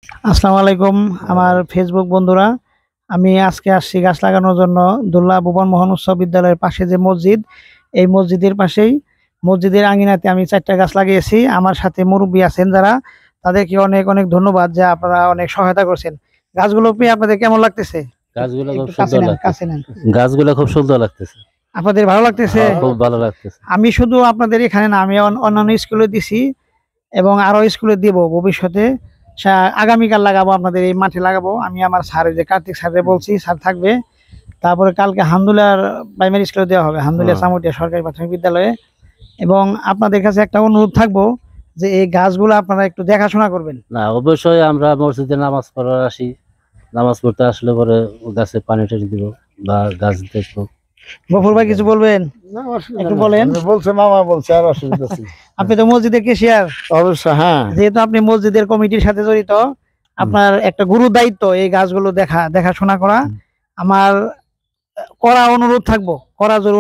আসসালামু আলাইকুম আমার ফেসবুক বন্ধুরা। আমি আজকে আসছি গাছ লাগানোর জন্য দুল্লা ভুবন মোহন উচ্চ বিদ্যালয়ের পাশে যে মসজিদ, এই মসজিদের পাশেই মসজিদের আঙিনাতে আমি ৪টা গাছ লাগিয়েছি। আমার সাথে মুরব্বি আছেন যারা, তাদেরকে অনেক অনেক ধন্যবাদ যে আপনারা অনেক সহায়তা করছেন। গাছগুলো পেয়ে আপনাদের কেমন লাগতেছে? গাছগুলো খুব একটু কাছে সুন্দর নেন, কাছে লাগতেছে। নেন। গাছগুলো খুব সুন্দর লাগতেছে। আপনাদের ভালো লাগতেছে? খুব ভালো লাগতেছে। আমি শুধু আপনাদের এখানে না, আমি অন্যান্য স্কুলে দিছি এবং আরো স্কুলে দিব ভবিষ্যতে। আগামীকাল লাগাবো, আপনাদের এই মাঠে লাগাবো। আমি আমার স্যার যে কার্তিক স্যারে বলছি, স্যার থাকবে। তারপরে কালকে হামদুলিয়ার প্রাইমারি স্কুলে দেওয়া হবে, হামদুলিয়া চামুটিয়া সরকারি প্রাথমিক বিদ্যালয়ে। এবং আপনাদের কাছে একটা অনুরোধ থাকবো যে এই গাছগুলো আপনারা একটু দেখাশোনা করবেন। না, অবশ্যই আমরা মসজিদে নামাজ পড়ার আসি, নামাজ পড়তে আসলে পরে গাছে পানি টানি দিব বা গাছ দেখবো। গফুর ভাই কিছু বলবেন? একটু বলেন। বলছে মামা বলছে, আর অসুবিধা আছে? আপনি তো মসজিদের কেশিয়ার, অবশ্যই। হ্যাঁ, যেহেতু আপনি মসজিদের কমিটির সাথে জড়িত, আপনার একটা গুরু দায়িত্ব এই গাছগুলো দেখাশোনা করা। আমার করা অনুরোধ থাকবো,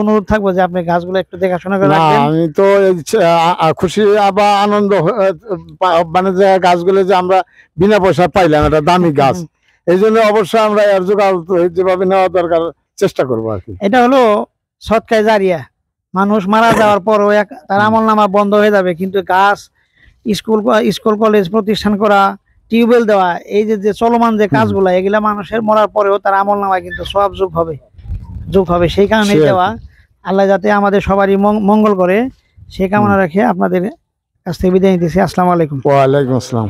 অনুরোধ থাকবো যে আপনি গাছগুলো একটু দেখাশোনা করে রাখবেন। আমি তো খুশি আবার আনন্দ মানে যে গাছগুলো যে আমরা বিনা পয়সা পাইলাম, এটা দামি গাছ, এই জন্য অবশ্যই আমরা এর জোগাড় যেভাবে নেওয়া দরকার চেষ্টা করবো আর কি। এটা হলো সৎকায় জারিয়া। মানুষ মারা যাওয়ার পরও তার আমলনামা বন্ধ হয়ে যাবে, কিন্তু গাছ, স্কুল কলেজ প্রতিষ্ঠান করা, টিউবওয়েল দেওয়া, এই যে চলমান যে কাজগুলা, এগুলা মানুষের মরার পরেও তার আমলনামায় কিন্তু সব যোগ হবে। সেই কারণে দেওয়া। আল্লাহ যাতে আমাদের সবারই মঙ্গল করে, সেই কামনা রেখে আপনাদের কাছ থেকে বিদায় নিতেছি। আসসালামু আলাইকুম। ওয়ালাইকুম আসসালাম।